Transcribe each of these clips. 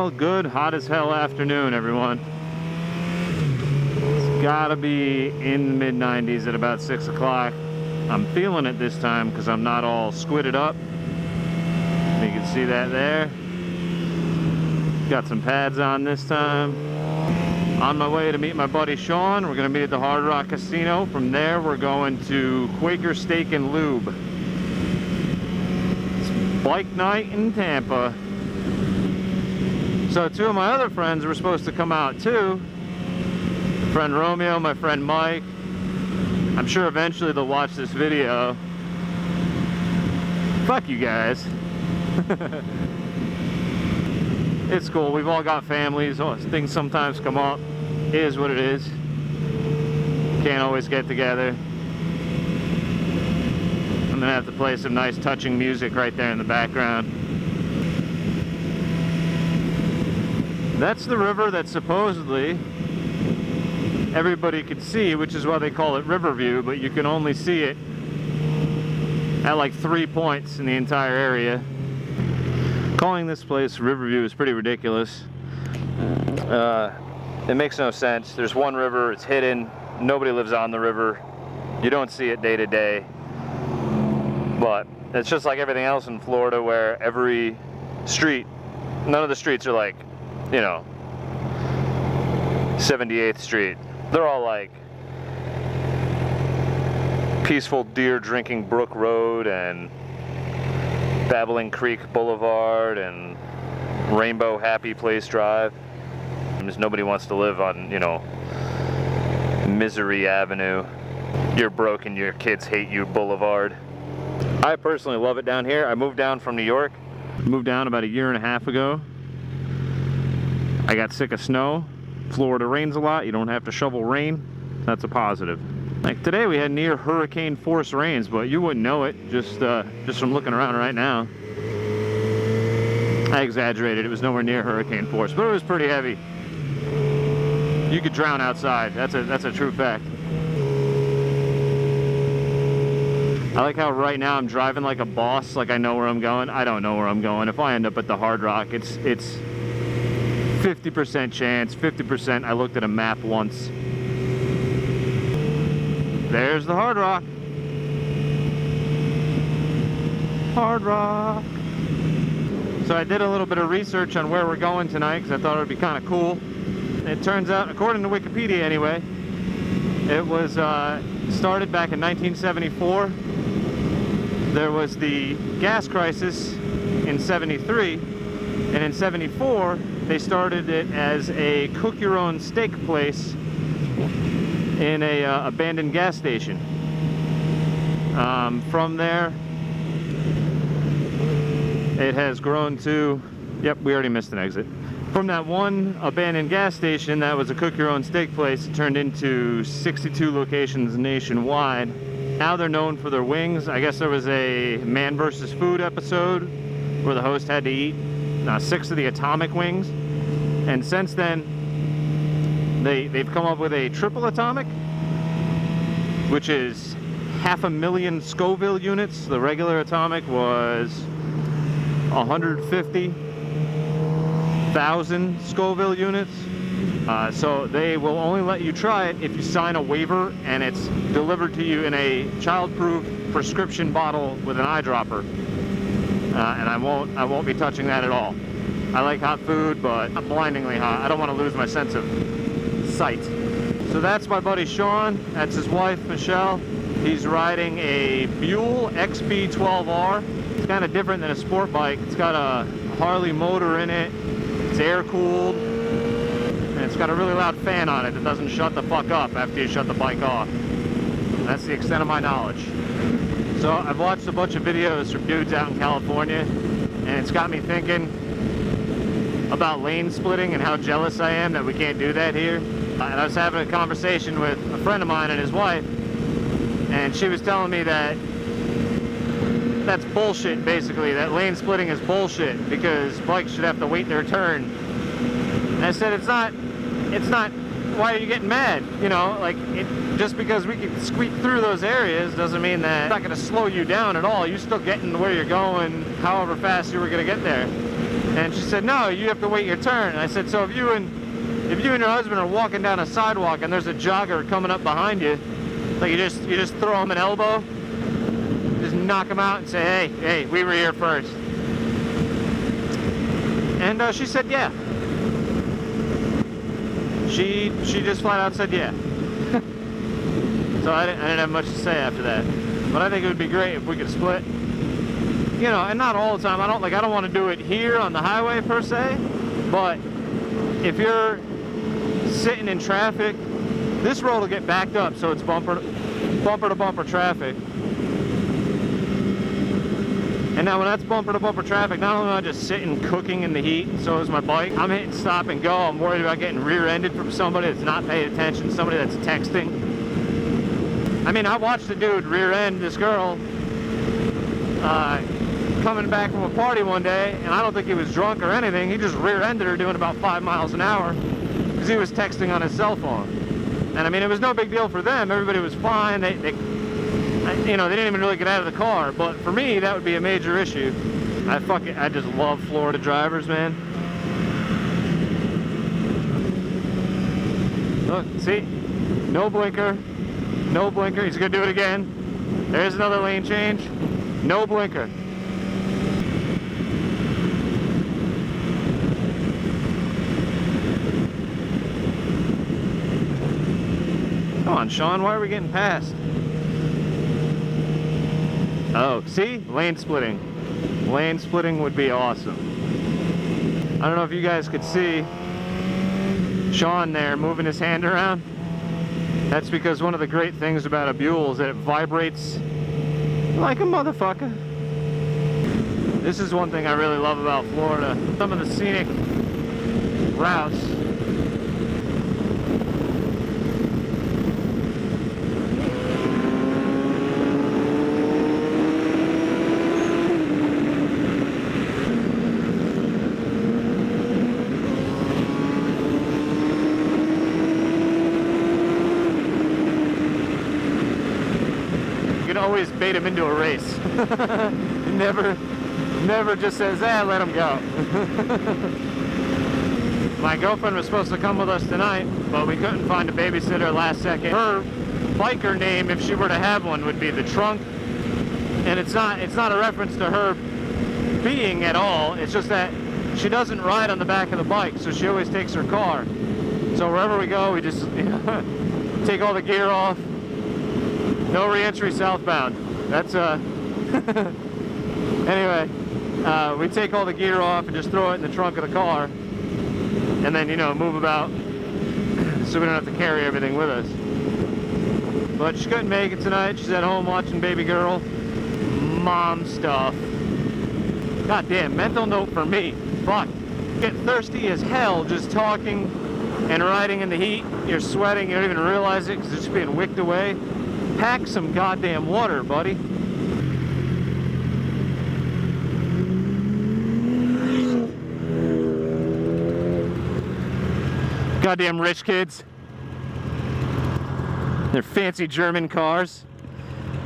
well, good hot as hell afternoon, everyone. It's gotta be in the mid-90s at about 6 o'clock. I'm feeling it this time because I'm not all squidded up. You can see that there. Got some pads on this time. On my way to meet my buddy Shawn. We're gonna meet at the Hard Rock Casino. From there, we're going to Quaker Steak and Lube. It's bike night in Tampa. So two of my other friends were supposed to come out too. My friend Romeo, my friend Mike. I'm sure eventually they'll watch this video. Fuck you guys. It's cool. We've all got families. Things sometimes come up. It is what it is. Can't always get together. I'm gonna have to play some nice touching music right there in the background. That's the river that supposedly everybody could see, which is why they call it Riverview, but you can only see it at like 3 points in the entire area. Calling this place Riverview is pretty ridiculous. It makes no sense. There's one river, it's hidden, nobody lives on the river, you don't see it day to day. But it's just like everything else in Florida where every street, none of the streets are like, you know, 78th Street. They're all like Peaceful Deer Drinking Brook Road and Babbling Creek Boulevard and Rainbow Happy Place Drive. Just nobody wants to live on, you know, Misery Avenue. You're broke and your kids hate you Boulevard. I personally love it down here. I moved down from New York. Moved down about 1.5 years ago. I got sick of snow. Florida rains a lot. You don't have to shovel rain. That's a positive. Like today we had near hurricane force rains, but you wouldn't know it just from looking around right now. I exaggerated. It was nowhere near hurricane force, but it was pretty heavy. You could drown outside. That's a true fact. I like how right now I'm driving like a boss, like I know where I'm going. I don't know where I'm going. If I end up at the Hard Rock, it's 50% chance, 50%. I looked at a map once. There's the Hard Rock. Hard Rock. So I did a little bit of research on where we're going tonight because I thought it would be kind of cool. It turns out, according to Wikipedia anyway, it was started back in 1974. There was the gas crisis in 73, and in 74 they started it as a cook-your-own steak place in a abandoned gas station. From there, it has grown to, yep, we already missed an exit. From that one abandoned gas station that was a cook-your-own steak place, it turned into 62 locations nationwide. Now they're known for their wings. I guess there was a Man vs. Food episode where the host had to eat 6 of the atomic wings. And since then, they've come up with a triple atomic, which is 500,000 Scoville units. The regular atomic was 150,000 Scoville units. So they will only let you try it if you sign a waiver and it's delivered to you in a child-proof prescription bottle with an eyedropper. And I won't be touching that at all. I like hot food, but not blindingly hot. I don't want to lose my sense of sight. So that's my buddy Shawn. That's his wife, Michelle. He's riding a Buell XB12R. It's kind of different than a sport bike. It's got a Harley motor in it. It's air-cooled. And it's got a really loud fan on it that doesn't shut the fuck up after you shut the bike off. That's the extent of my knowledge. So I've watched a bunch of videos from dudes out in California, and it's got me thinking about lane splitting and how jealous I am that we can't do that here. And I was having a conversation with a friend of mine and his wife, and she was telling me that that's bullshit, basically, that lane splitting is bullshit because bikes should have to wait their turn. And I said, it's not, why are you getting mad? You know, like, just because we can squeak through those areas doesn't mean that it's not going to slow you down at all. You're still getting to where you're going, however fast you were going to get there. And she said, no, you have to wait your turn. And I said, so if you and your husband are walking down a sidewalk and there's a jogger coming up behind you, like you just throw him an elbow, just knock him out and say, hey, we were here first. And she said, yeah. She just flat out said, yeah. So I didn't have much to say after that. But I think it would be great if we could split. You know, and not all the time. I don't want to do it here on the highway per se, but if you're sitting in traffic, this road will get backed up, so it's bumper to bumper traffic. And now when that's bumper to bumper traffic, not only am I just sitting cooking in the heat, so is my bike. I'm hitting stop and go. I'm worried about getting rear-ended from somebody that's not paying attention, somebody that's texting. I mean, I watched a dude rear-end this girl coming back from a party one day, and I don't think he was drunk or anything. He just rear-ended her doing about 5 miles an hour because he was texting on his cell phone. And I mean, it was no big deal for them. Everybody was fine. They you know, they didn't even really get out of the car. But for me, that would be a major issue. I just love Florida drivers, man. Look, see? No blinker. No blinker. He's gonna do it again. There's another lane change. No blinker. Come on, Shawn, why are we getting past? Oh, see? Lane splitting. Lane splitting would be awesome. I don't know if you guys could see Shawn there moving his hand around. That's because one of the great things about a Buell is that it vibrates like a motherfucker. This is one thing I really love about Florida. Some of the scenic routes. Always bait him into a race. never just says, let him go. My girlfriend was supposed to come with us tonight, but we couldn't find a babysitter last second. Her biker name, if she were to have one, would be the Trunk. And it's not a reference to her being at all. It's just that she doesn't ride on the back of the bike, so she always takes her car. So wherever we go, we just take all the gear off. No re-entry southbound. That's anyway, we take all the gear off and just throw it in the trunk of the car, and then, you know, move about so we don't have to carry everything with us. But she couldn't make it tonight. She's at home watching baby girl. Mom stuff. Goddamn, mental note for me. Fuck. Get thirsty as hell just talking and riding in the heat. You're sweating, you don't even realize it because it's just being wicked away. Pack some goddamn water, buddy. Goddamn rich kids. Their fancy German cars.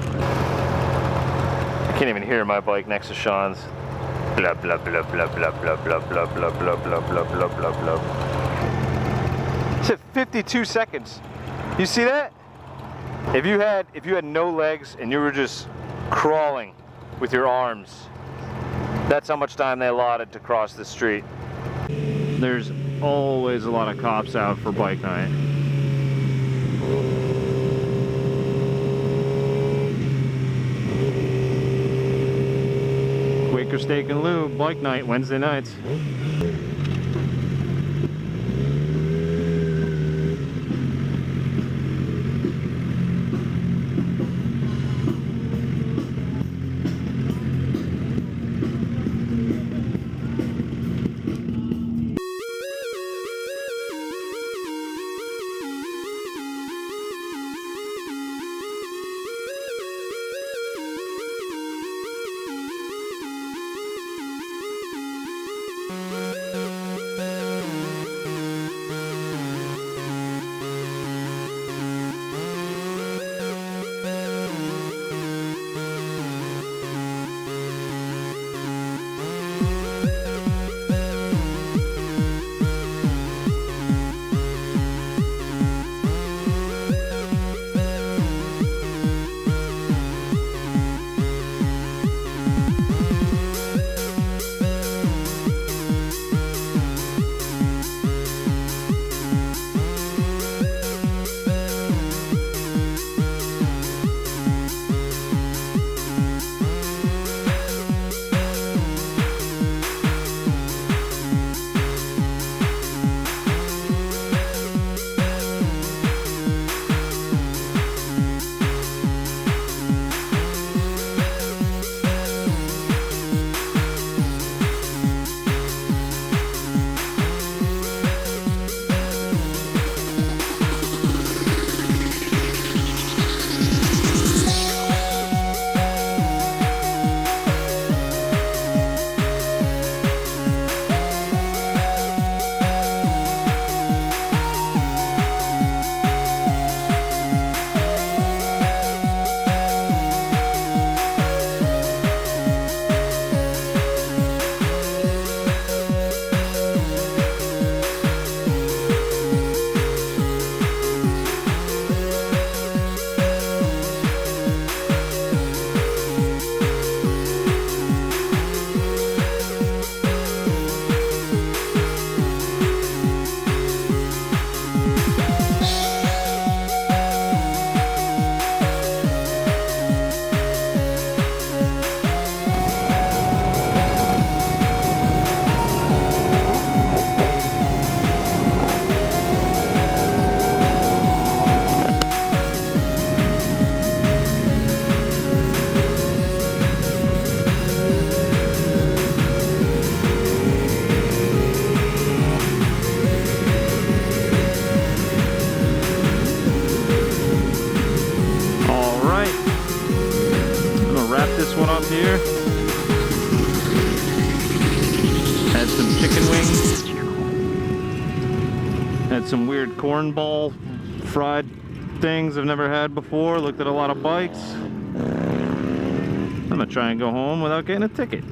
I can't even hear my bike next to Shawn's. Blah blah blah blah blah blah blah blah blah blah blah blah blah blah blah. It's at 52 seconds. You see that? If you had no legs and you were just crawling with your arms, that's how much time they allotted to cross the street. There's always a lot of cops out for bike night. Quaker Steak and Lube, bike night, Wednesday nights. one up here. Had some chicken wings. Had some weird cornball fried things I've never had before. Looked at a lot of bikes. I'm gonna try and go home without getting a ticket.